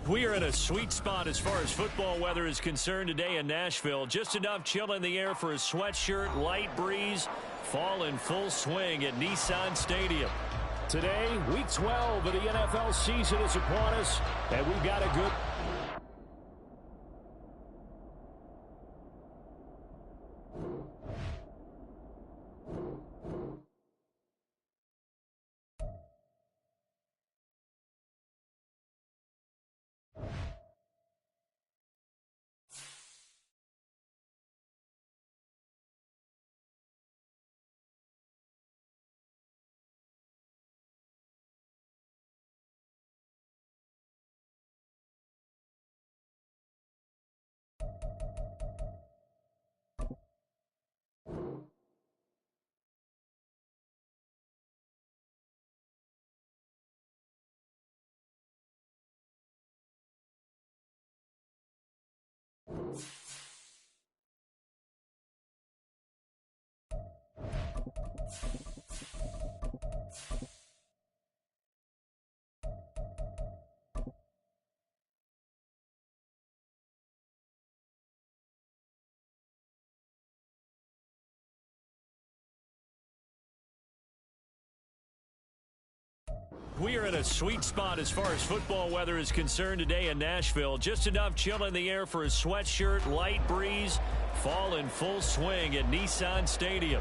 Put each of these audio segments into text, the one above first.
We are in a sweet spot as far as football weather is concerned today in Nashville. Just enough chill in the air for a sweatshirt, light breeze, fall in full swing at Nissan Stadium. Today, week 12 of the NFL season is upon us, and we've got a good... We are in a sweet spot as far as football weather is concerned today in Nashville. Just enough chill in the air for a sweatshirt, light breeze, fall in full swing at Nissan Stadium.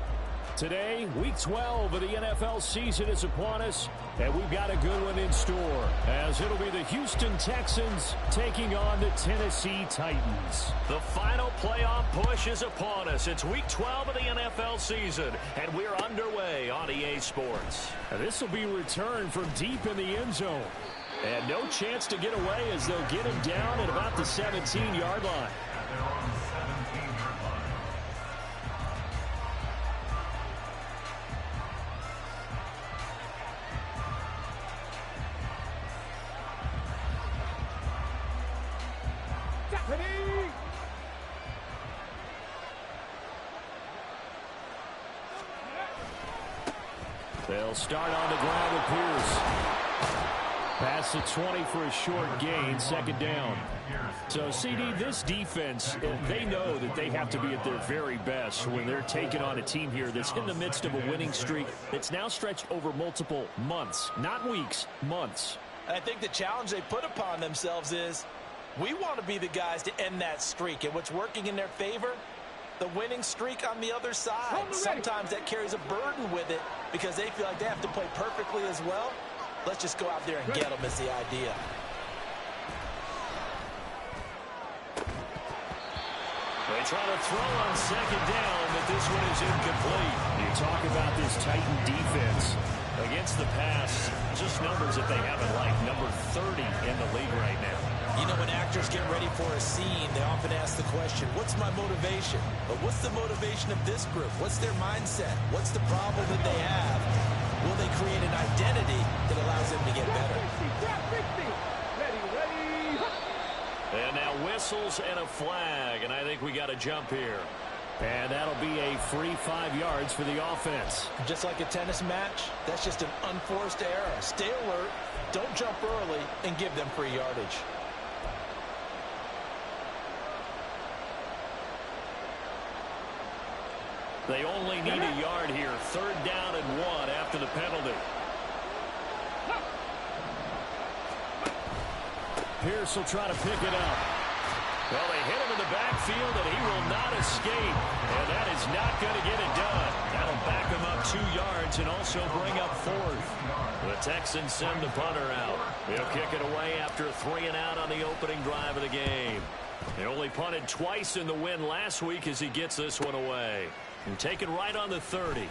Today, week 12 of the NFL season is upon us, and we've got a good one in store, as it'll be the Houston Texans taking on the Tennessee Titans. The final playoff push is upon us. It's week 12 of the NFL season, and we're underway on EA Sports. This will be returned from deep in the end zone. And no chance to get away as they'll get him down at about the 17-yard line. They'll start on the ground with Pierce. Pass the 20 for a short gain, second down. So, CD, this defense, they know that they have to be at their very best when they're taking on a team here that's in the midst of a winning streak that's now stretched over multiple months, not weeks, months. I think the challenge they put upon themselves is we want to be the guys to end that streak. And what's working in their favor? The winning streak on the other side. Sometimes that carries a burden with it because they feel like they have to play perfectly as well. Let's just go out there and get them is the idea. They try to throw on second down, but this one is incomplete. You talk about this Titan defense. Against the pass, just numbers that they haven't liked. Number 30 in the league right now. You know, in actual youngsters get ready for a scene, they often ask the question, what's my motivation? But what's the motivation of this group? What's their mindset? What's the problem that they have? Will they create an identity that allows them to get better? And now whistles and a flag, and I think we got a jump here. And that'll be a free 5 yards for the offense. Just like a tennis match, that's just an unforced error. Stay alert, don't jump early, and give them free yardage. They only need a yard here. 3rd down and 1 after the penalty. Pierce will try to pick it up. Well, they hit him in the backfield, and he will not escape. And that is not going to get it done. That'll back him up 2 yards and also bring up 4th. The Texans send the punter out. He'll kick it away after a 3 and out on the opening drive of the game. They only punted twice in the win last week as he gets this one away. And taken right on the 30.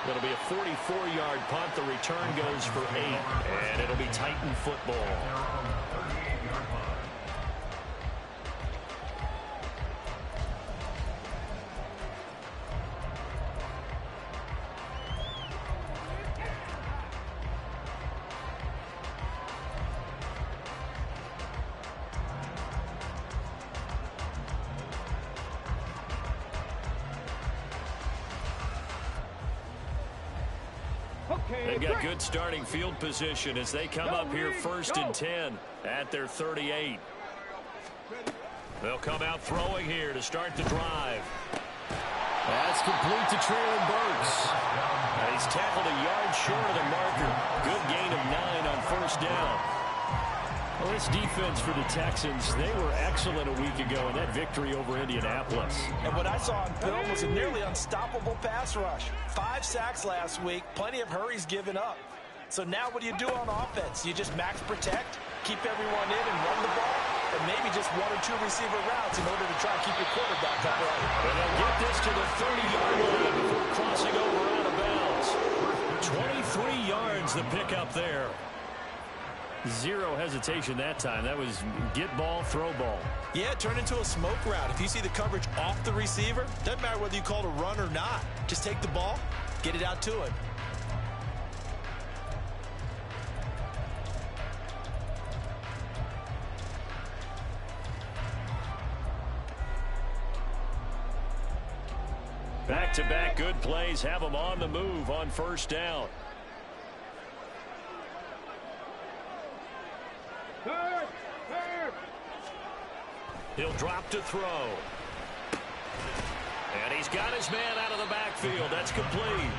It'll be a 44-yard punt. The return goes for 8. And it'll be Titan football. They've got good starting field position as they come up here 1st and 10 at their 38. They'll come out throwing here to start the drive. That's complete to Traylon Burks. And he's tackled a yard short of the marker. Good gain of 9 on 1st down. Well, this defense for the Texans, they were excellent a week ago in that victory over Indianapolis. And what I saw on film was a nearly unstoppable pass rush. 5 sacks last week, plenty of hurries given up. So now what do you do on offense? You just max protect, keep everyone in and run the ball, and maybe just 1 or 2 receiver routes in order to try to keep your quarterback upright. And they'll get this to the 30-yard line before crossing over out of bounds. 23 yards the pickup there. 0 hesitation that time. That was get ball, throw ball. Yeah, it turned into a smoke route. If you see the coverage off the receiver, doesn't matter whether you call it a run or not. Just take the ball, get it out to him. Back-to-back good plays have them on the move on 1st down. He'll drop to throw. And he's got his man out of the backfield. That's complete.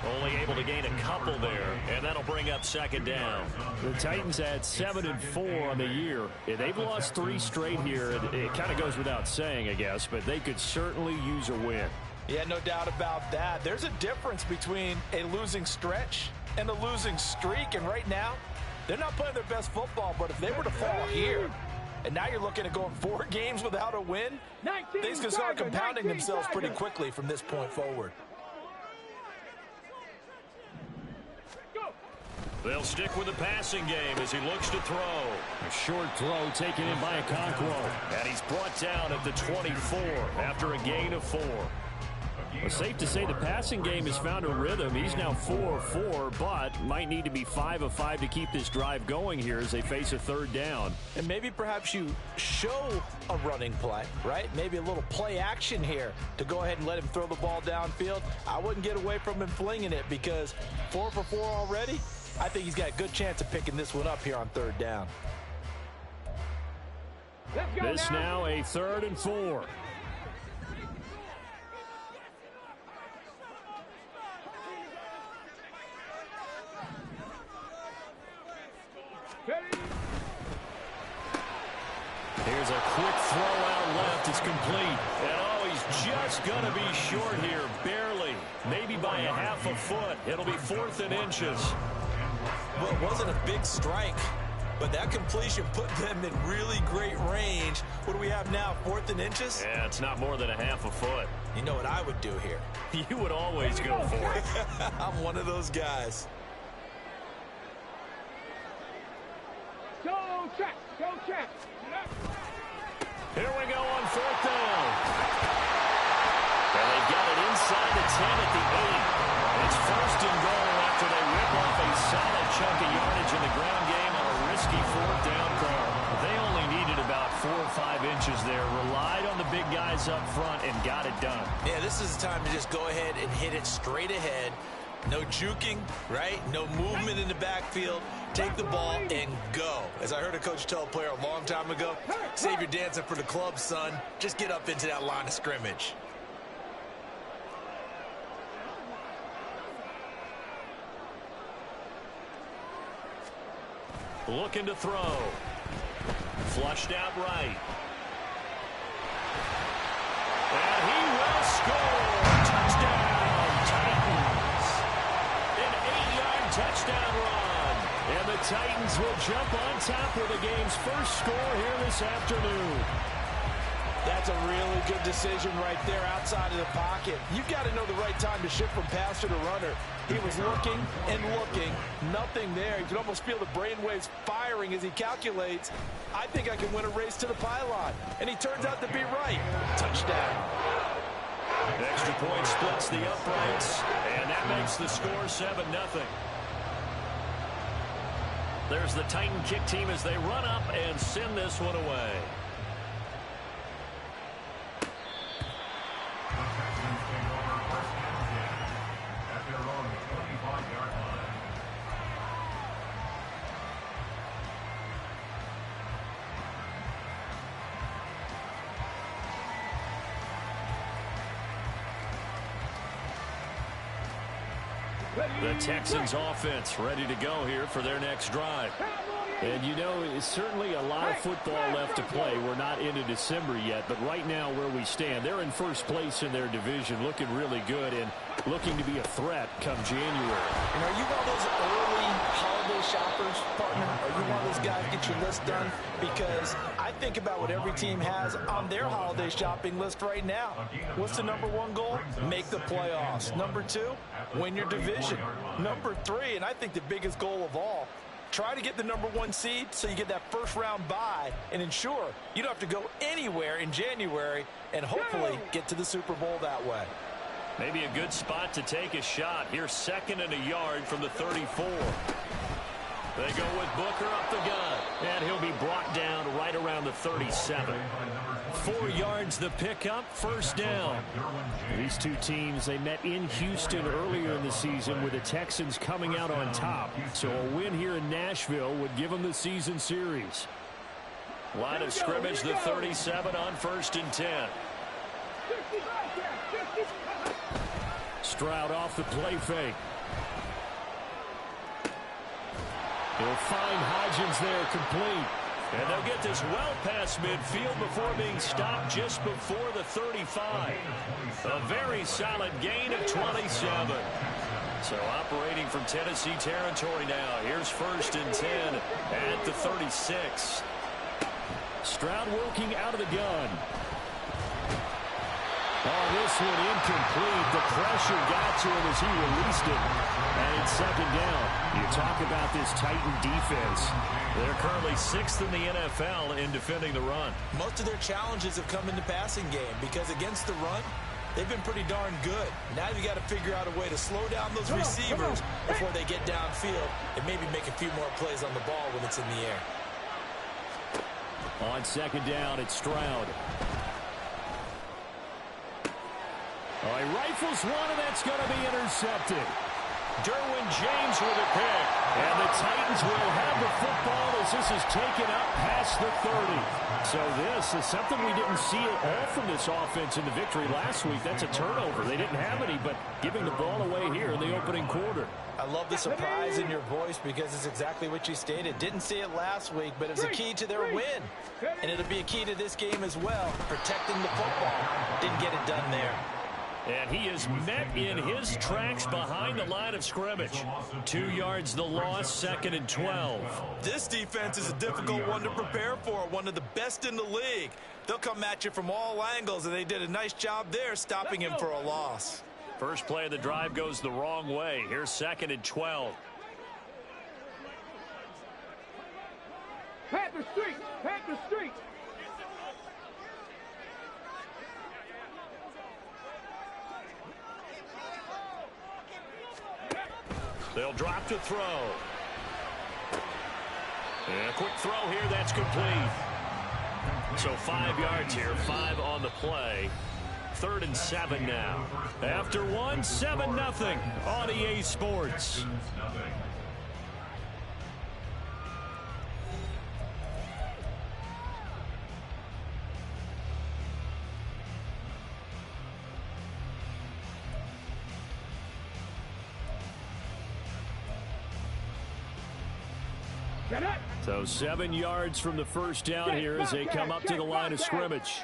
Only able to gain a couple there, and that'll bring up 2nd down. The Titans had 7 and 4 on the year. They've lost 3 straight here. It kind of goes without saying, I guess, but they could certainly use a win. Yeah, no doubt about that. There's a difference between a losing stretch and a losing streak, and right now, they're not playing their best football, but if they were to fall here, and now you're looking at going 4 games without a win, things can start compounding themselves pretty quickly from this point forward. They'll stick with the passing game as he looks to throw. A short throw taken in by Okonkwo. And he's brought down at the 24 after a gain of 4. Well, safe to say the passing game has found a rhythm. He's now 4 of 4, but might need to be 5 of 5 to keep this drive going here as they face a 3rd down. And maybe perhaps you show a running play, right? Maybe a little play action here to go ahead and let him throw the ball downfield. I wouldn't get away from him flinging it because 4 for 4 already. I think he's got a good chance of picking this one up here on 3rd down. This now a 3rd and 4. Here's a quick throw out left. It's complete. And oh, he's just going to be short here. Barely. Maybe by a half a foot. It'll be 4th and inches. Well, it wasn't a big strike, but that completion put them in really great range. What do we have now, 4th and inches? Yeah, it's not more than a half a foot. You know what I would do here? You would always go for it. I'm one of those guys. Go, Here we go on 4th down. And they've got it inside the 10 at the 8. It's 1st and goal after they rip off a solid chunk of yardage in the ground game on a risky 4th down call. They only needed about 4 or 5 inches there. Relied on the big guys up front and got it done. Yeah, this is the time to just go ahead and hit it straight ahead. No juking, right? No movement in the backfield. Take the ball and go. As I heard a coach tell a player a long time ago, save your dancing for the club, son. Just get up into that line of scrimmage. Looking to throw. Flushed out right. And he will score. Touchdown, Titans. An 8-yard touchdown run. And the Titans will jump on top with the game's first score here this afternoon. That's a really good decision right there outside of the pocket. You've got to know the right time to shift from passer to runner. He was looking and looking. Nothing there. You can almost feel the brainwaves firing as he calculates, I think I can win a race to the pylon. And he turns out to be right. Touchdown. Extra point splits the uprights, and that makes the score 7-0. There's the Titan kick team as they run up and send this one away. The Texans offense ready to go here for their next drive. And you know, it's certainly a lot of football left to play. We're not into December yet, but right now where we stand, they're in first place in their division, looking really good and looking to be a threat come January. And are you one of those early holiday shoppers, partner? Are you one of those guys get your list done? Because I think about what every team has on their holiday shopping list right now. What's the #1 goal? Make the playoffs. #2, win your division. #3, and I think the biggest goal of all, try to get the #1 seed so you get that first round bye and ensure you don't have to go anywhere in January and hopefully get to the Super Bowl that way. Maybe a good spot to take a shot. Here's 2nd and a yard from the 34. They go with Booker up the gut, and he'll be brought down right around the 37. 4 yards the pickup, 1st down. These two teams, they met in Houston earlier in the season with the Texans coming out on top. So a win here in Nashville would give them the season series. Line of scrimmage, the 37 on 1st and 10. Stroud off the play fake. He'll find Hodgins there complete. And they'll get this well past midfield before being stopped just before the 35. A very solid gain of 27. So operating from Tennessee territory now. Here's 1st and 10 at the 36. Stroud working out of the gun. Oh, this one incomplete. The pressure got to him as he released it. And it's 2nd down. You talk about this Titan defense. They're currently 6th in the NFL in defending the run. Most of their challenges have come in the passing game because against the run, they've been pretty darn good. Now you got to figure out a way to slow down those receivers before they get downfield and maybe make a few more plays on the ball when it's in the air. On 2nd down, it's Stroud. Oh, he rifles one, and that's going to be intercepted. Derwin James with a pick. And the Titans will have the football as this is taken up past the 30. So this is something we didn't see at all from this offense in the victory last week. That's a turnover. They didn't have any, but giving the ball away here in the opening quarter. I love the surprise in your voice because it's exactly what you stated. Didn't see it last week, but it's a key to their win. And it'll be a key to this game as well, protecting the football. Didn't get it done there. And he is met in his tracks behind the line of scrimmage. 2 yards the loss, 2nd and 12. This defense is a difficult one to prepare for, one of the best in the league. They'll come at you from all angles, and they did a nice job there stopping him for a loss. First play of the drive goes the wrong way. Here's 2nd and 12. Panther streak! Panther streak! They'll drop to throw. And a quick throw here, that's complete. So 5 yards here, 5 on the play. 3rd and 7 now. After 1, 7-0 on EA Sports. So 7 yards from the first down here as they come up to the line of scrimmage.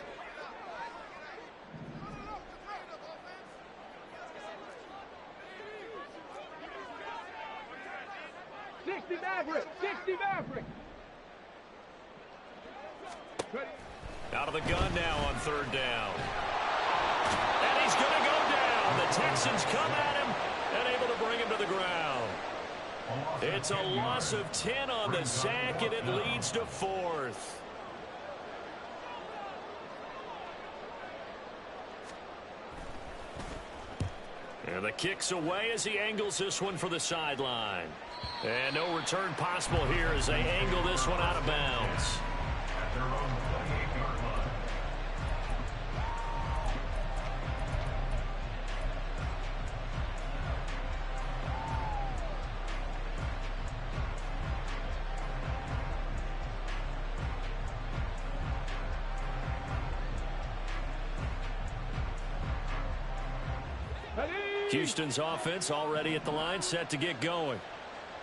Out of the gun now on 3rd down. And he's going to go down. The Texans come at him and able to bring him to the ground. It's a loss of 10 on the sack, and it leads to 4th. And the kick's away as he angles this one for the sideline. And no return possible here as they angle this one out of bounds. Houston's offense already at the line, set to get going.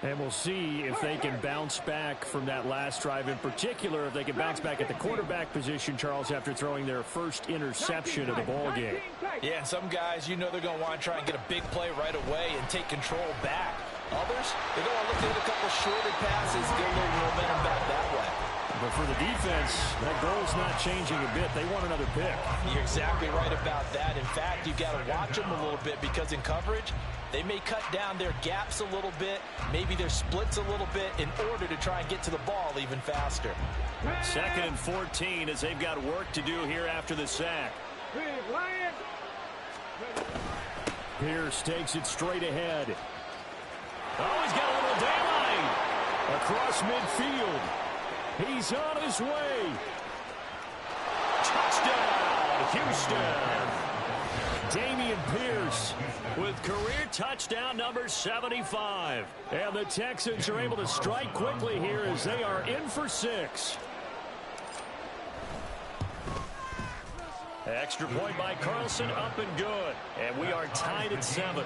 And we'll see if they can bounce back from that last drive, in particular if they can bounce back at the quarterback position, Charles, after throwing their first interception of the ball game. Yeah, and some guys, you know they're going to want to try and get a big play right away and take control back. Others, they're going to look at a couple shorter passes, get a little momentum back that way. But for the defense, that goal's not changing a bit. They want another pick. You're exactly right about that. In fact, you've got to watch them a little bit because in coverage, they may cut down their gaps a little bit, maybe their splits a little bit in order to try and get to the ball even faster. 2nd and 14 as they've got work to do here after the sack. Pierce takes it straight ahead. Oh, he's got a little daylight. Across midfield. He's on his way. Touchdown, Houston. Dameon Pierce with career touchdown number 75. And the Texans are able to strike quickly here as they are in for 6. Extra point by Carlson, up and good. And we are tied at 7.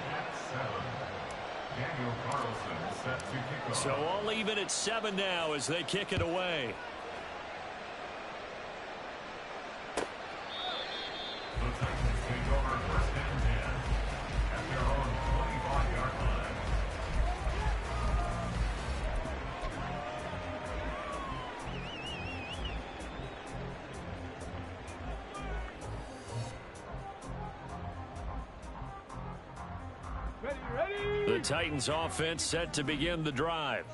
So all even at 7 now as they kick it away. The Titans offense set to begin the drive.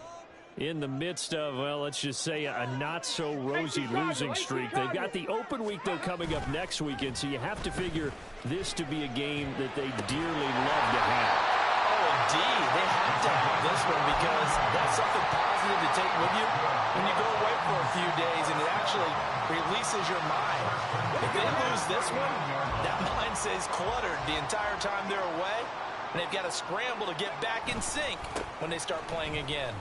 In the midst of, well, let's just say a not-so-rosy losing streak. They've got the open week, though, coming up next weekend, so you have to figure this to be a game that they dearly love to have. Oh, indeed. They have to have this one because that's something positive to take with you when you go away for a few days, and it actually releases your mind. If they lose this one, that mind stays cluttered the entire time they're away, and they've got to scramble to get back in sync when they start playing again.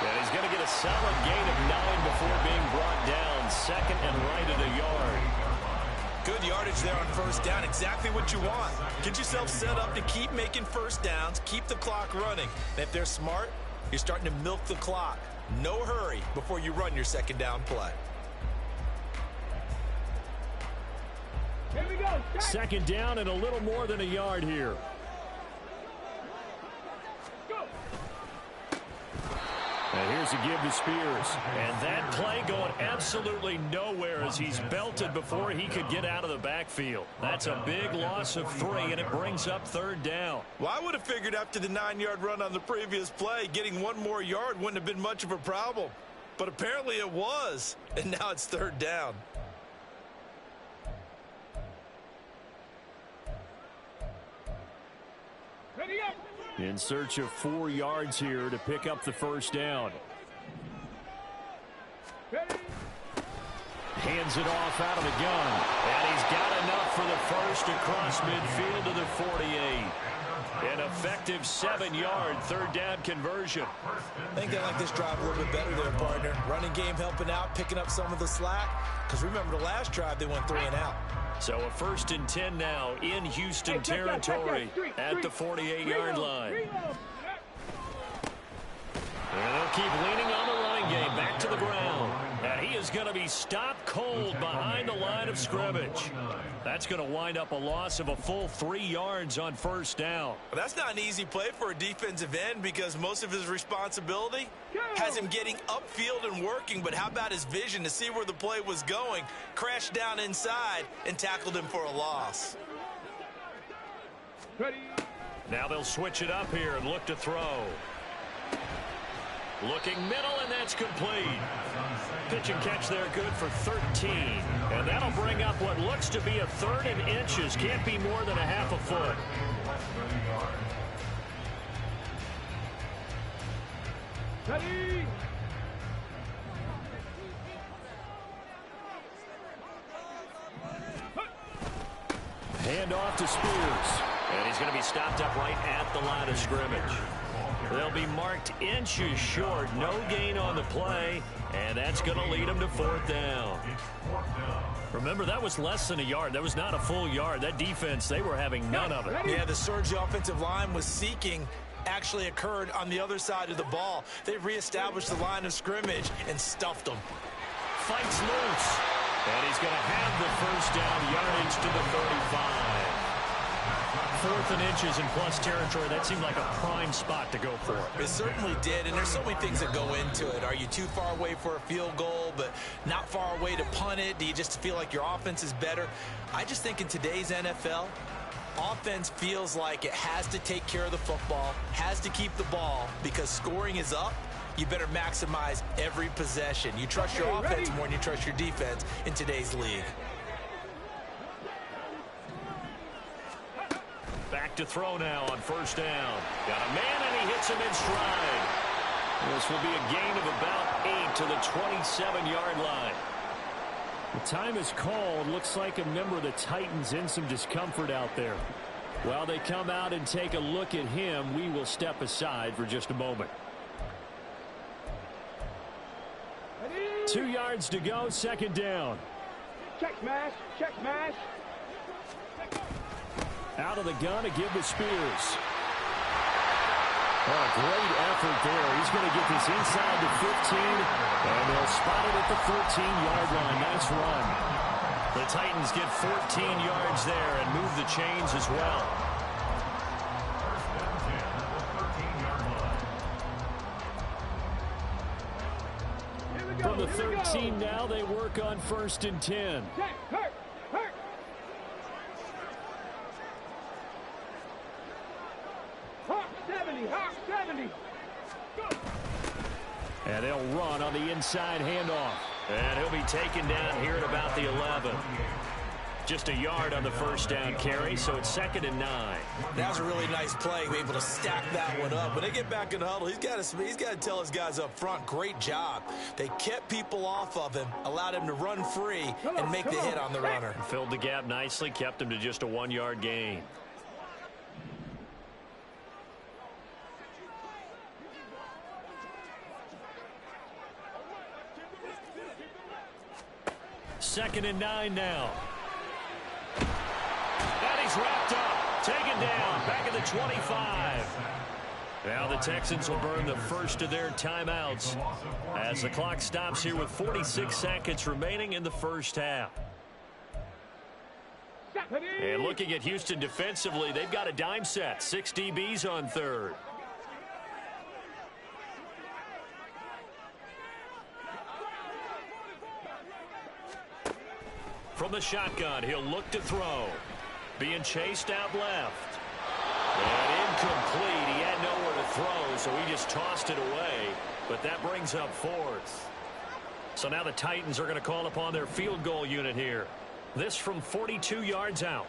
And he's going to get a solid gain of 9 before being brought down. 2nd and right at a yard. Good yardage there on 1st down. Exactly what you want. Get yourself set up to keep making 1st downs. Keep the clock running. And if they're smart, you're starting to milk the clock. No hurry before you run your 2nd down play. Here we go. 2nd down and a little more than a yard here. And here's a give to Spears. And that play going absolutely nowhere as he's belted before he could get out of the backfield. That's a big loss of 3, and it brings up 3rd down. Well, I would have figured after the 9-yard run on the previous play, getting 1 more yard wouldn't have been much of a problem. But apparently it was, and now it's 3rd down. Ready up. In search of 4 yards here to pick up the 1st down. Ready. Hands it off out of the gun. And he's got enough for the 1st across midfield to the 48. An effective 7-yard 3rd down conversion. I think they like this drive a little bit better there, partner. Running game helping out, picking up some of the slack. Because remember the last drive, they went 3 and out. So a 1st and 10 now in Houston territory at the 48-yard line. And they'll keep leaning on the running game back to the ground. And he is going to be stopped cold behind the line of scrimmage. That's going to wind up a loss of a full 3 yards on 1st down. Well, that's not an easy play for a defensive end because most of his responsibility has him getting upfield and working. But how about his vision to see where the play was going, crashed down inside, and tackled him for a loss. Ready. Now they'll switch it up here and look to throw. Looking middle, and that's complete. Pitch and catch there, good for 13. And that'll bring up what looks to be a 3rd and inches. Can't be more than a half a foot. Ready. Hand off to Spears. And he's going to be stopped up right at the line of scrimmage. They'll be marked inches short. No gain on the play, and that's going to lead them to 4th down. Remember, that was less than a yard. That was not a full yard. That defense, they were having none of it. Yeah, the surge the offensive line was seeking actually occurred on the other side of the ball. They reestablished the line of scrimmage and stuffed them. Fights loose. And he's going to have the 1st down, yardage to the 35. 4th and inches in plus territory. That seemed like a prime spot to go for. It certainly did, and there's so many things that go into it. Are you too far away for a field goal, but not far away to punt it? Do you just feel like your offense is better? I just think in today's NFL, offense feels like it has to take care of the football, has to keep the ball, because scoring is up. You better maximize every possession. You trust your offense more than you trust your defense in today's league. Back to throw now on 1st down. Got a man, and he hits him in stride. This will be a gain of about 8 to the 27-yard line. The time is called. Looks like a member of the Titans in some discomfort out there. While they come out and take a look at him, we will step aside for just a moment. 2 yards to go, 2nd down. Check smash. Check smash. Out of the gun to give to Spears. Oh, great effort there. He's going to get this inside the 15, and they'll spot it at the 14-yard line. Nice run. The Titans get 14 yards there and move the chains as well. From the 13 now, they work on 1st and 10. Check. Hurt. Hawk 70. Hawk 70. Go. And they'll run on the inside handoff. And he'll be taken down here at about the 11. Just a yard on the 1st down carry, so it's 2nd and 9. That was a really nice play. We're able to stack that one up. When they get back in the huddle, he's got to tell his guys up front, great job. They kept people off of him, allowed him to run free, and make the hit on the runner. Filled the gap nicely, kept him to just a 1-yard gain. Second and 9 now. And he's wrapped up. Taken down. Back at the 25. Now the Texans will burn the first of their timeouts as the clock stops here with 46 seconds remaining in the first half. And looking at Houston defensively, they've got a dime set. 6 DBs on 3rd. From the shotgun, he'll look to throw. Being chased out left. And incomplete. He had nowhere to throw, so he just tossed it away. But that brings up fourth. So now the Titans are going to call upon their field goal unit here. This from 42 yards out.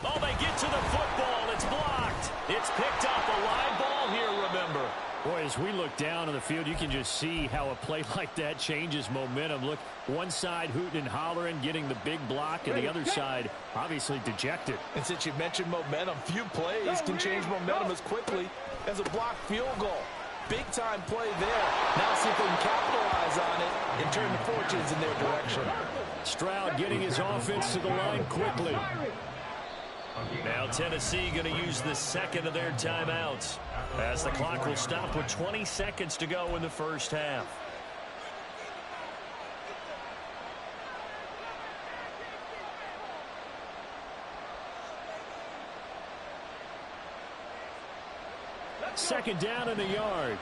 Oh, they get to the football. It's blocked. It's picked up. A live ball here, remember. Boy, as we look down on the field, you can just see how a play like that changes momentum. Look, one side hooting and hollering, getting the big block, and the other side obviously dejected. And since you mentioned momentum, few plays can change momentum as quickly as a blocked field goal. Big-time play there. Now see if they can capitalize on it and turn the fortunes in their direction. Stroud getting his offense to the line quickly. Now Tennessee going to use the second of their timeouts as the clock will stop with 20 seconds to go in the first half. Second down in the yard.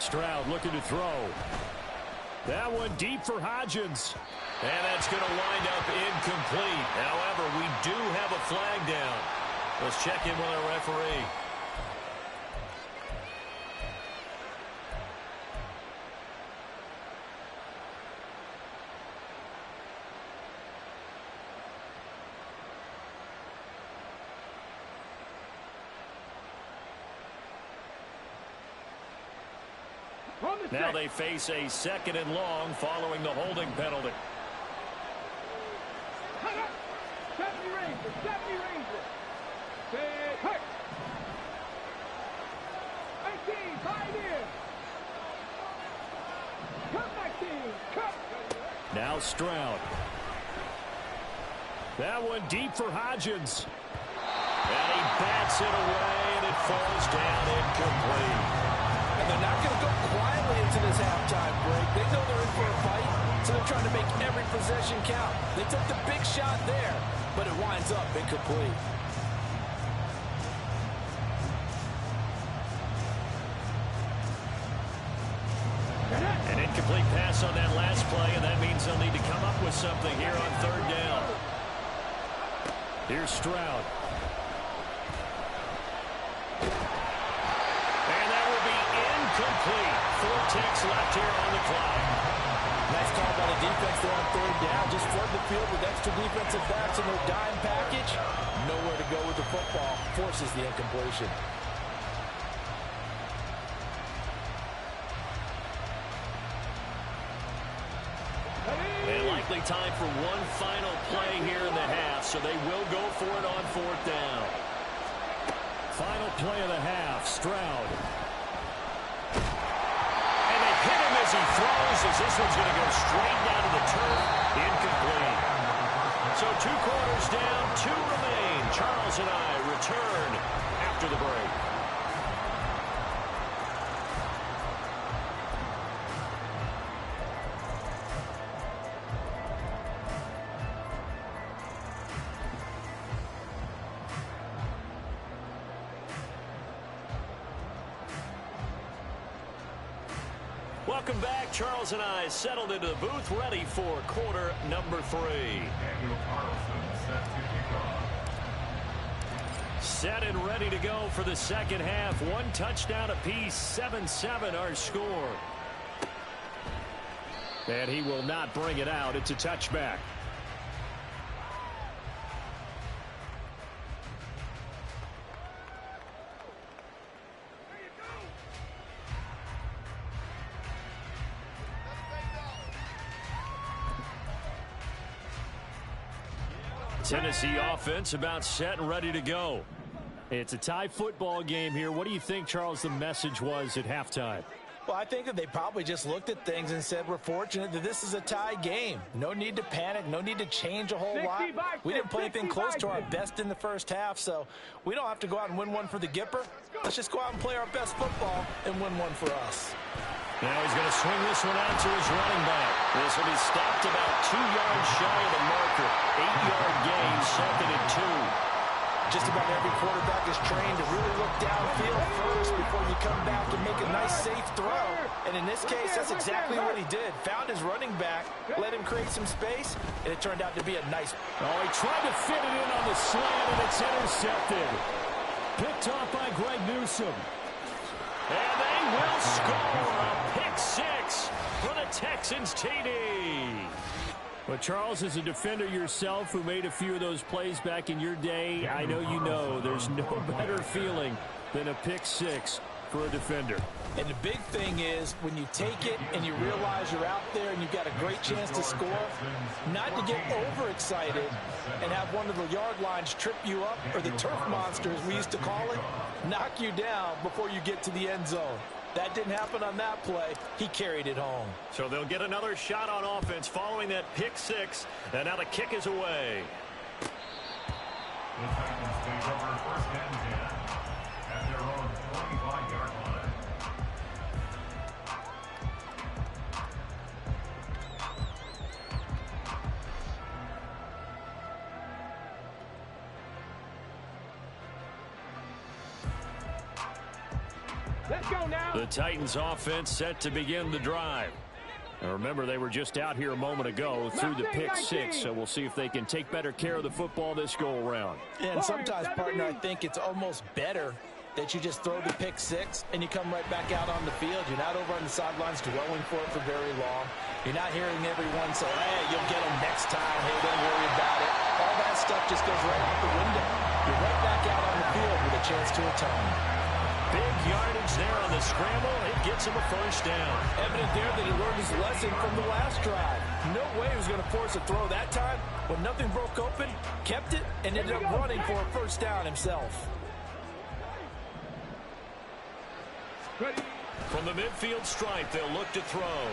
Stroud looking to throw. That one deep for Hodgins. And that's going to wind up incomplete. However, we do have a flag down. Let's check in with our referee. Now they face a second and long following the holding penalty. 70 Rangers, 70 Rangers. Say, hey. 19, 5 in. Come, 19, come. Now Stroud. That one deep for Hodgins. And he bats it away, and it falls down incomplete. And they're not going to go quietly into this halftime break. They know they're in for a fight, so they're trying to make every possession count. They took the big shot there, but it winds up incomplete. An incomplete pass on that last play, and that means they'll need to come up with something here on third down. Here's Stroud. Complete. 4 ticks left here on the clock. Nice call by the defense there on third down. Just flood the field with extra defensive backs in their dime package. Nowhere to go with the football. Forces the incompletion. And likely time for one final play here in the half, so they will go for it on fourth down. Final play of the half, Stroud. As he throws, as this one's going to go straight down to the turf, incomplete. So 2 quarters down, 2 remain. Charles and I return after the break. Welcome back. Charles and I settled into the booth, ready for quarter number 3. Set and ready to go for the second half. 1 touchdown apiece, 7-7 our score. And he will not bring it out. It's a touchback. Tennessee offense about set and ready to go. It's a tie football game here. What do you think, Charles, the message was at halftime? Well, I think that they probably just looked at things and said, we're fortunate that this is a tie game. No need to panic. No need to change a whole lot. We didn't play anything close to our best in the first half, so we don't have to go out and win one for the Gipper. Let's just go out and play our best football and win one for us. Now he's going to swing this one out to his running back. This will be stopped about 2 yards shy of the marker. 8-yard gain, 2nd and 2. Just about every quarterback is trained to really look downfield first before before you come back and make a nice, safe throw. And in this case, that's exactly what he did. Found his running back, let him create some space, and it turned out to be a nice. Oh, he tried to fit it in on the slant, and it's intercepted. Picked off by Greg Newsome. And they will score a pick six for the Texans TD. But Charles, as a defender yourself who made a few of those plays back in your day, I know you know there's no better feeling than a pick six for a defender. And the big thing is when you take it and you realize you're out there and you've got a great chance to score, not to get overexcited and have one of the yard lines trip you up, or the turf monster, as we used to call it, knock you down before you get to the end zone. That didn't happen on that play. He carried it home. So they'll get another shot on offense following that pick six, and now the kick is away. The Titans take over first and 10 at their own 25-yard line. Let's go now. The Titans offense set to begin the drive. And remember, they were just out here a moment ago through the pick six, so we'll see if they can take better care of the football this go-around. And sometimes, partner, I think it's almost better that you just throw the pick six and you come right back out on the field. You're not over on the sidelines dwelling for it for very long. You're not hearing everyone say, hey, you'll get them next time. Hey, don't worry about it. All that stuff just goes right out the window. You're right back out on the field with a chance to atone. Big yardage there on the scramble. It gets him a first down. Evident there that he learned his lesson from the last drive. No way he was going to force a throw that time. When nothing broke open, kept it, and ended up running for a first down himself. Ready. From the midfield stripe, they'll look to throw.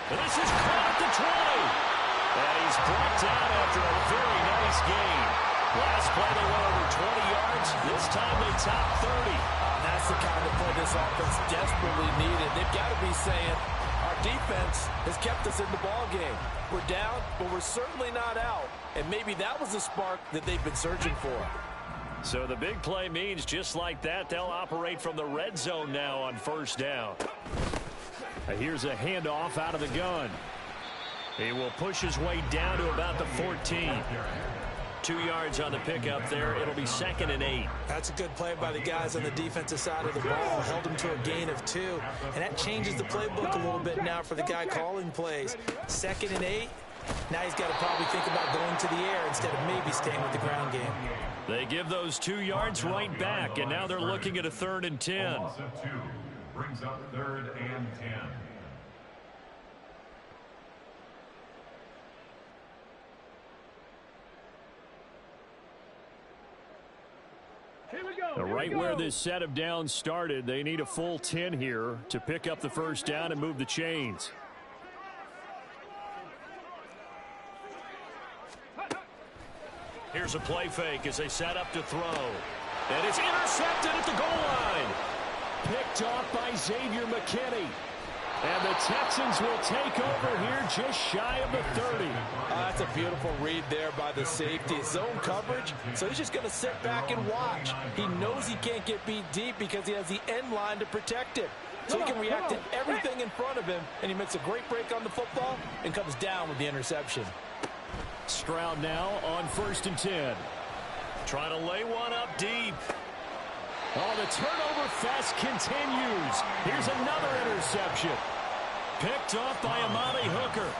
This is caught at the 20. And he's brought down after a very nice gain. Last play they went over 20 yards. This time they top 30. That's the kind of play this offense desperately needed. They've got to be saying, our defense has kept us in the ball game. We're down, but we're certainly not out. And maybe that was the spark that they've been searching for. So the big play means just like that, they'll operate from the red zone now on first down. Here's a handoff out of the gun. He will push his way down to about the 14. 2 yards on the pickup there. It'll be 2nd and 8. That's a good play by the guys on the defensive side of the ball. Held him to a gain of 2. And that changes the playbook a little bit now for the guy calling plays. 2nd and 8. Now he's got to probably think about going to the air instead of maybe staying with the ground game. They give those 2 yards right back, and now they're looking at a 3rd and 10. Loss of 2 brings up 3rd and 10. Here we go. Right where this set of downs started, they need a full 10 here to pick up the first down and move the chains. Here's a play fake as they set up to throw. And it's intercepted at the goal line. Picked off by Xavier McKinney. And the Texans will take over here just shy of the 30. That's a beautiful read there by the safety. Zone coverage, so he's just going to sit back and watch. He knows he can't get beat deep because he has the end line to protect it. So he can react to everything in front of him, and he makes a great break on the football and comes down with the interception. Stroud now on 1st and 10. Trying to lay one up deep. Oh, the turnover fest continues. Here's another interception. Picked off by Amani Hooker.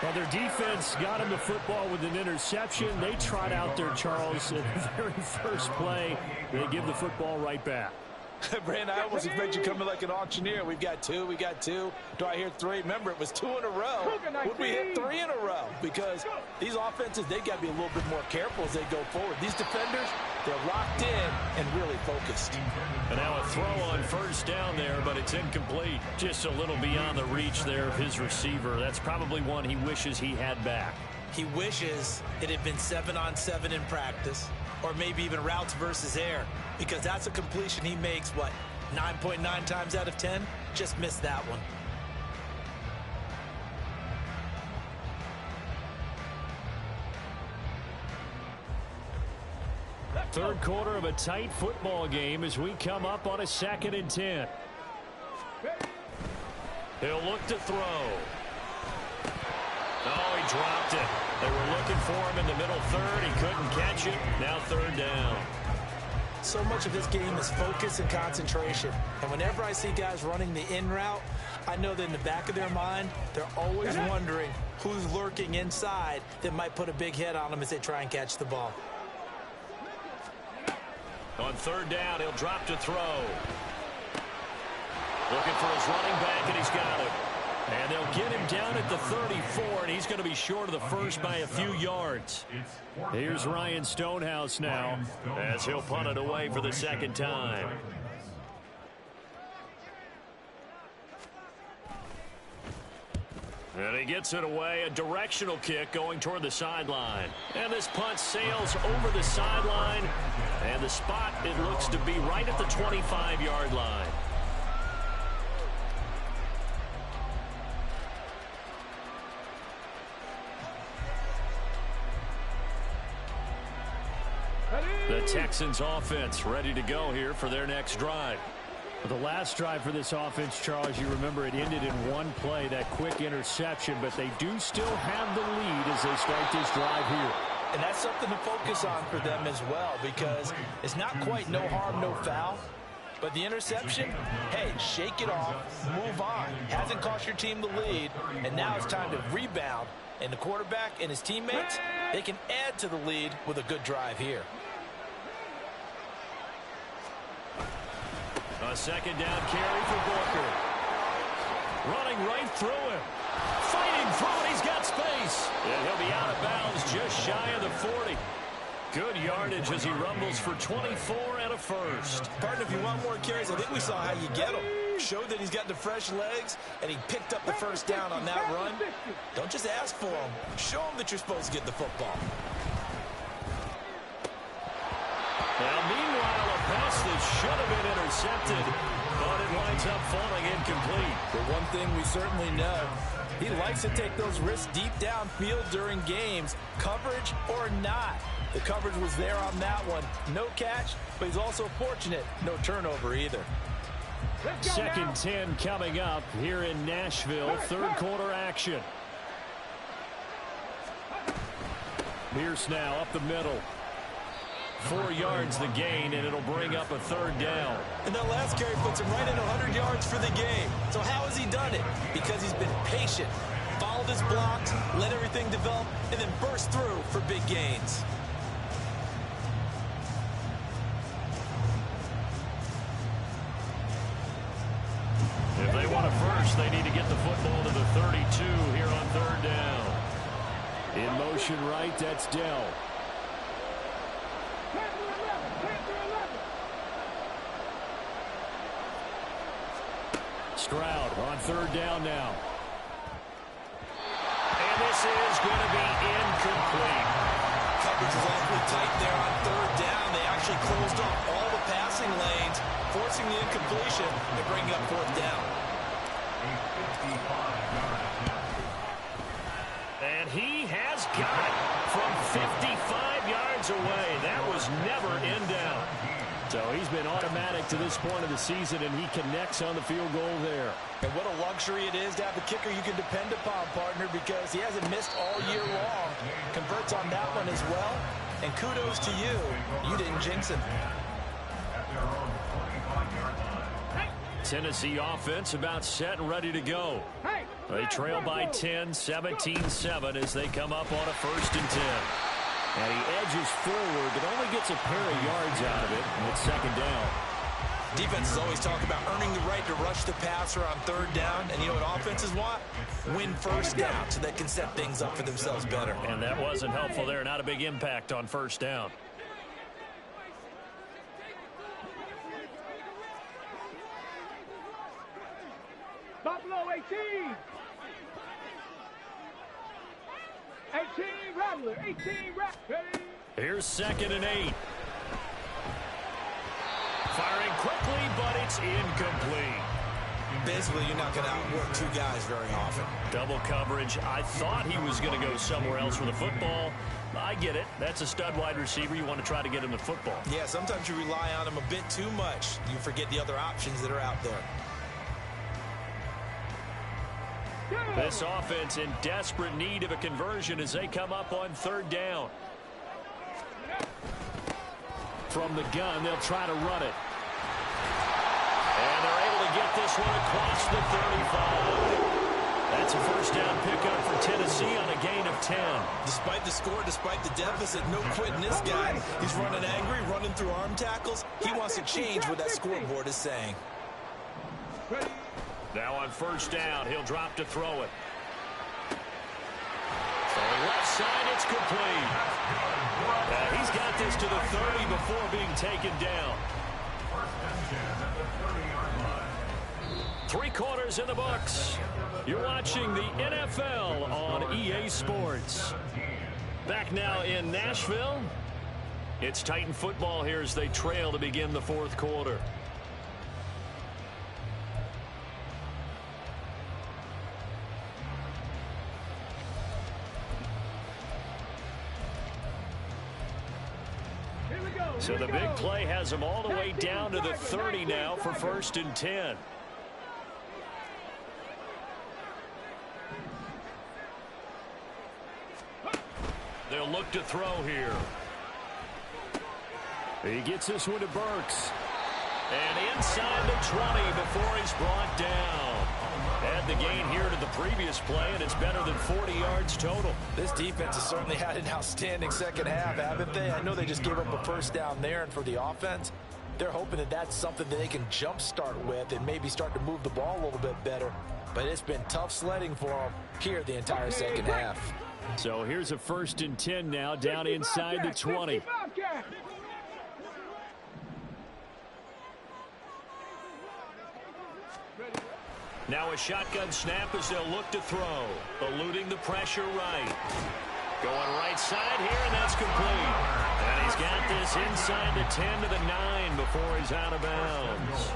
Well, their defense got him the football with an interception. They trot out there, Charles, at the very first play. They give the football right back. Brandon, I almost expect you to come in like an auctioneer. We've got 2, we got 2. Do I hear 3? Remember, it was 2 in a row. Would we hit 3 in a row? Because these offenses, they got to be a little bit more careful as they go forward. These defenders, they're locked in and really focused. And now a throw on first down there, but it's incomplete. Just a little beyond the reach there of his receiver. That's probably one he wishes he had back. He wishes it had been 7-on-7 in practice, or maybe even routes versus air, because that's a completion he makes, what, 9.9 times out of 10? Just missed that one. Third quarter of a tight football game as we come up on a 2nd and 10. He'll look to throw. Oh, he dropped it. They were looking for him in the middle third. He couldn't catch it. Now 3rd down. So much of this game is focus and concentration. And whenever I see guys running the in route, I know that in the back of their mind, they're always wondering who's lurking inside that might put a big hit on them as they try and catch the ball. On 3rd down, he'll drop to throw. Looking for his running back, and he's got him. And they'll get him down at the 34, and he's going to be short of the first by a few yards. Here's Ryan Stonehouse now as he'll punt it away for the 2nd time. And he gets it away, a directional kick going toward the sideline. And this punt sails over the sideline, and the spot, it looks to be right at the 25-yard line. The Texans offense ready to go here for their next drive. The last drive for this offense, Charles, you remember it ended in one play, that quick interception, but they do still have the lead as they start this drive here. And that's something to focus on for them as well, because it's not quite no harm, no foul. But the interception, hey, shake it off, move on. Hasn't cost your team the lead, and now it's time to rebound. And the quarterback and his teammates, they can add to the lead with a good drive here. A 2nd down carry for Booker. Running right through him. Fighting through it. He's got space. And he'll be out of bounds just shy of the 40. Good yardage as he rumbles for 24 and a first. Partner, if you want more carries, I think we saw how you get him. Showed that he's got the fresh legs, and he picked up the first down on that run. Don't just ask for him. Show him that you're supposed to get the football. Now, meanwhile, a pass that should have been intercepted, but it winds up falling incomplete. But one thing we certainly know, he likes to take those risks deep downfield during games, coverage or not. The coverage was there on that one. No catch, but he's also fortunate. No turnover either. 2nd 10 coming up here in Nashville. 3rd quarter action. Pierce now up the middle. 4 yards the gain, and it'll bring up a 3rd down. And that last carry puts him right at 100 yards for the game. So how has he done it? Because he's been patient, followed his blocks, let everything develop, and then burst through for big gains. If they want a first, they need to get the football to the 32 here on 3rd down. In motion right, that's Dell. Stroud on 3rd down now. And this is going to be incomplete. Coverage is awfully tight there on 3rd down. They actually closed off all the passing lanes, forcing the incompletion and bringing up 4th down. And he has got it from 55 yards away. That was never in down. So he's been automatic to this point of the season, and he connects on the field goal there. And what a luxury it is to have a kicker you can depend upon, partner, because he hasn't missed all year long. Converts on that one as well. And kudos to you. You didn't jinx him. Tennessee offense about set and ready to go. They trail by 10, 17-7 as they come up on a 1st and 10. And he edges forward, but only gets a pair of yards out of it, and it's 2nd down. Defenses always talk about earning the right to rush the passer on 3rd down. And you know what offenses want? Win 1st down so they can set things up for themselves better. And that wasn't helpful there. Not a big impact on 1st down. Buffalo 18. 18 Rattler. 18 Rattler. Here's 2nd and 8. Firing quickly, but it's incomplete. Basically, you're not going to outwork two guys very often. Double coverage. I thought he was going to go somewhere else with the football. I get it. That's a stud wide receiver. You want to try to get him the football. Yeah, sometimes you rely on him a bit too much. You forget the other options that are out there. This offense in desperate need of a conversion as they come up on third down. From the gun, they'll try to run it. And they're able to get this one across the 35. That's a first down pickup for Tennessee on a gain of 10. Despite the score, despite the deficit, no quitting this guy. He's running angry, running through arm tackles. He wants to change what that scoreboard is saying. Now on first down, he'll drop to throw it. Throwing left side, it's complete. He's got this to the 30 before being taken down. 3 quarters in the books. You're watching the NFL on EA Sports. Back now in Nashville. It's Titan football here as they trail to begin the fourth quarter. So the big play has them all the way down to the 30 now for first and 10. They'll look to throw here. He gets this one to Burks. And inside the 20 before he's brought down. Add the gain here to the previous play, and it's better than 40 yards total. This defense has certainly had an outstanding second half, haven't they? I know they just gave up a first down there, and for the offense, they're hoping that that's something that they can jumpstart with and maybe start to move the ball a little bit better. But it's been tough sledding for them here the entire second half. So here's a first and 10 now down inside the 20. Now a shotgun snap as they'll look to throw. Eluding the pressure right. Going right side here, and that's complete. And he's got this inside the 10 to the 9 before he's out of bounds.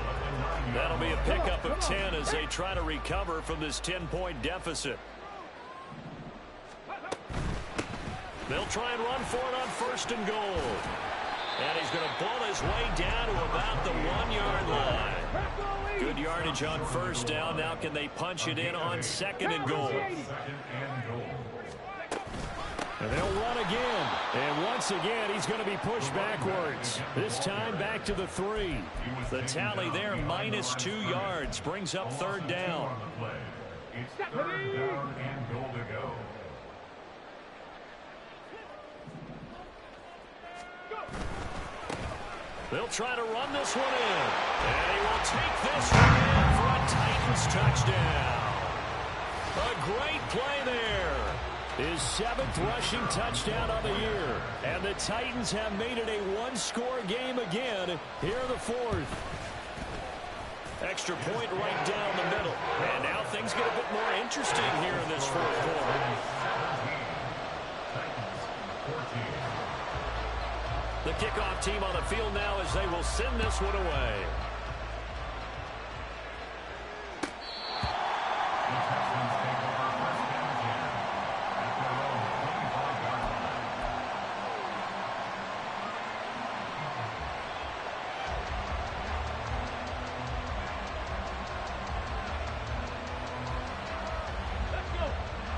That'll be a pickup of 10 as they try to recover from this 10-point deficit. They'll try and run for it on first and goal. And he's going to pull his way down to about the 1-yard line. Good yardage on first down. Now can they punch it in on second and goal? And they'll run again. And once again, he's going to be pushed backwards. This time back to the 3. The tally there, minus 2 yards. Brings up third down. It's third down and goal to go. They'll try to run this one in. And he will take this one in for a Titans touchdown. A great play there. His 7th rushing touchdown of the year. And the Titans have made it a one-score game again here in the 4th. Extra point right down the middle. And now things get a bit more interesting here in this 4th quarter. The kickoff team on the field now as they will send this one away.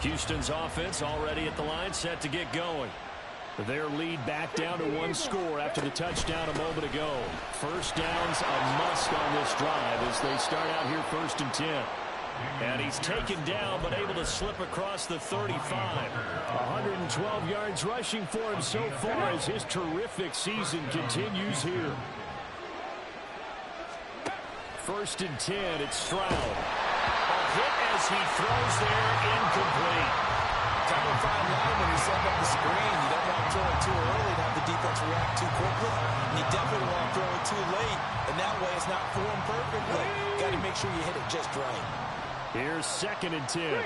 Houston's offense already at the line, set to get going. Their lead back down to 1 score after the touchdown a moment ago. First down's a must on this drive as they start out here first and 10. And he's taken down but able to slip across the 35. 112 yards rushing for him so far as his terrific season continues here. First and 10, it's Stroud. A hit as he throws there, incomplete. Kind of a fine line when you send up the screen. You don't want to throw it too early and have the defense react too quickly. And you definitely want to throw it too late. And that way it's not formed perfectly. Got to make sure you hit it just right. Here's second and 10. A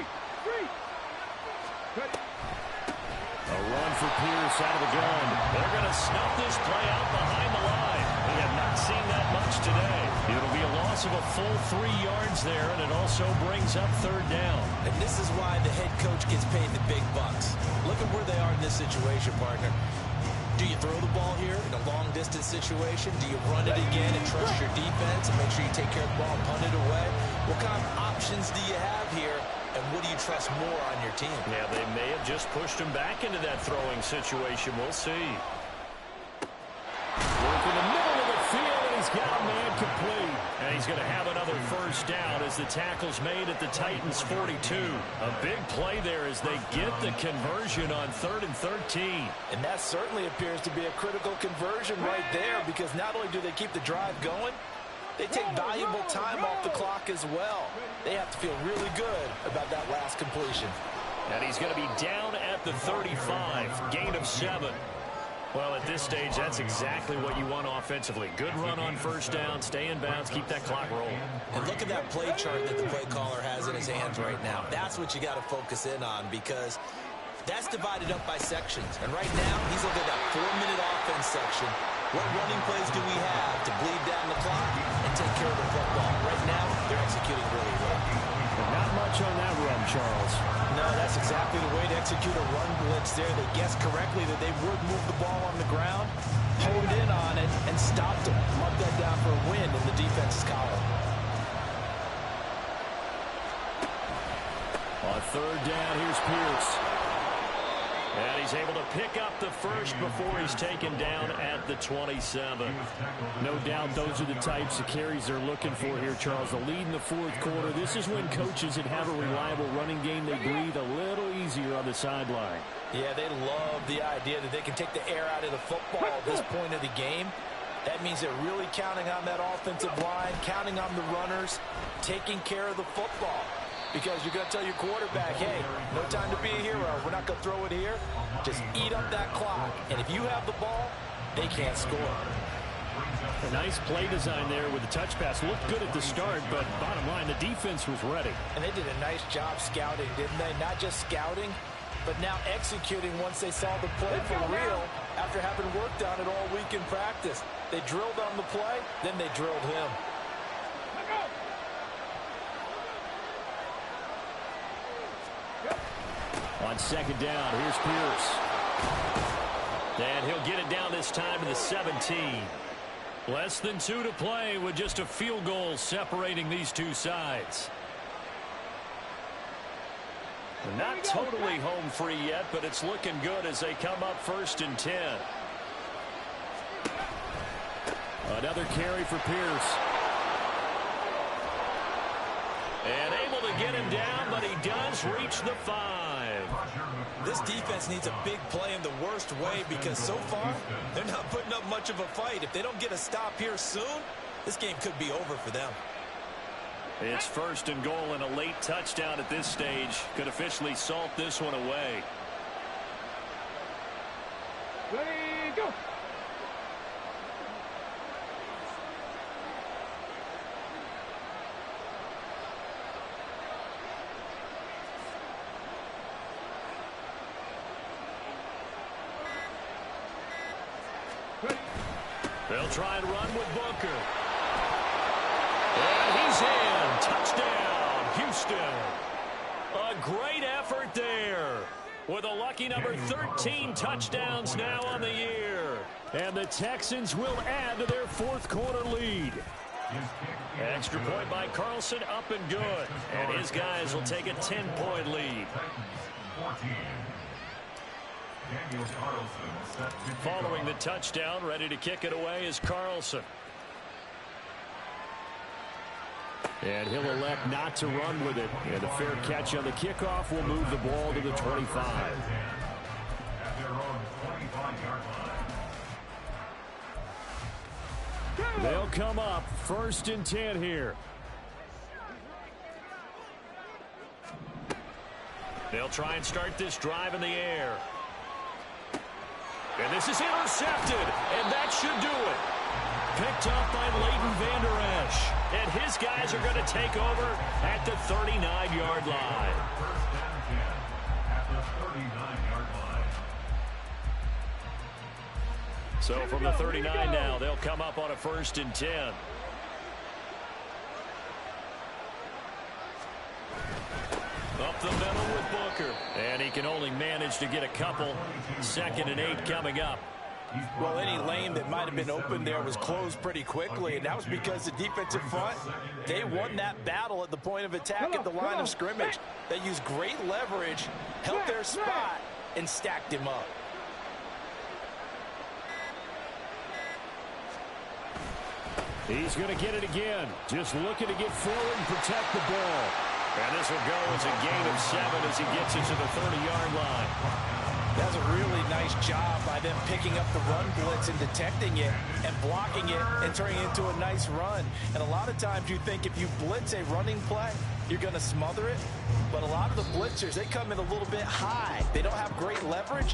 run for Pierce out of the gun. They're going to snuff this play out behind the line. We have not seen that much today. It'll be a loss of a full 3 yards there, and it also brings up third down. And this is why the head coach gets paid the big bucks. Look at where they are in this situation, partner. Do you throw the ball here in a long-distance situation? Do you run it again and trust your defense and make sure you take care of the ball and punt it away? What kind of options do you have here, and what do you trust more on your team? Yeah, they may have just pushed him back into that throwing situation. We'll see. Work in the middle of the field, and he's got a man complete. And he's going to have another first down as the tackle's made at the Titans' 42. A big play there as they get the conversion on 3rd and 13. And that certainly appears to be a critical conversion right there, because not only do they keep the drive going, they take valuable time off the clock as well. They have to feel really good about that last completion. And he's going to be down at the 35, gain of 7. Well, at this stage, that's exactly what you want offensively. Good run on first down, stay in bounds, keep that clock rolling. And look at that play chart that the play caller has in his hands right now. That's what you got to focus in on, because that's divided up by sections. And right now, he's looking at that 4-minute offense section. What running plays do we have to bleed down the clock and take care of the football? Right now, they're executing really well. Not much on that run, Charles. No, that's exactly the way to execute a run blitz there. They guessed correctly that they would move the ball on the ground, honed in on it, and stopped them. Mark that down for a win in the defense's column. On third down, here's Pierce. And he's able to pick up the first before he's taken down at the 27. No doubt those are the types of carries they're looking for here, Charles. The lead in the fourth quarter. This is when coaches that have a reliable running game, they breathe a little easier on the sideline. Yeah, they love the idea that they can take the air out of the football at this point of the game. That means they're really counting on that offensive line, counting on the runners, taking care of the football. Because you're going to tell your quarterback, hey, no time to be a hero. We're not going to throw it here. Just eat up that clock. And if you have the ball, they can't score. A nice play design there with the touch pass. Looked good at the start, but bottom line, the defense was ready. And they did a nice job scouting, didn't they? Not just scouting, but now executing once they saw the play for real after having worked on it all week in practice. They drilled on the play, then they drilled him. On second down, here's Pierce. And he'll get it down this time to the 17. Less than 2 to play with just a field goal separating these two sides. Not totally home free yet, but it's looking good as they come up 1st and 10. Another carry for Pierce. And able to get him down, but he does reach the 5. This defense needs a big play in the worst way, because so far, they're not putting up much of a fight. If they don't get a stop here soon, this game could be over for them. It's 1st and goal, and a late touchdown at this stage could officially salt this one away. Ready, go! They'll try and run with Booker. And he's in. Touchdown, Houston. A great effort there. With a lucky number 13 touchdowns now on the year. And the Texans will add to their fourth quarter lead. Extra point by Carlson, up and good. And his guys will take a 10-point lead. Following the touchdown, ready to kick it away is Carlson. And he'll elect not to run with it. And a fair catch on the kickoff will move the ball to the 25. They'll come up 1st and 10 here. They'll try and start this drive in the air. And this is intercepted, and that should do it. Picked up by Leighton Vander Esch. And his guys are going to take over at the 39-yard line. So from the 39 now, they'll come up on a 1st and 10. Booker. And he can only manage to get a couple. 2nd and 8 coming up. Well, any lane that might have been open there was closed pretty quickly, and that was because the defensive front, they won that battle at the point of attack at the line of scrimmage. They used great leverage, held their spot, and stacked him up. He's going to get it again. Just looking to get forward and protect the ball. And this will go as a gain of 7 as he gets it to the 30-yard line. That's a really nice job by them picking up the run blitz and detecting it and blocking it and turning it into a nice run. And a lot of times you think if you blitz a running play, you're going to smother it. But a lot of the blitzers, they come in a little bit high. They don't have great leverage,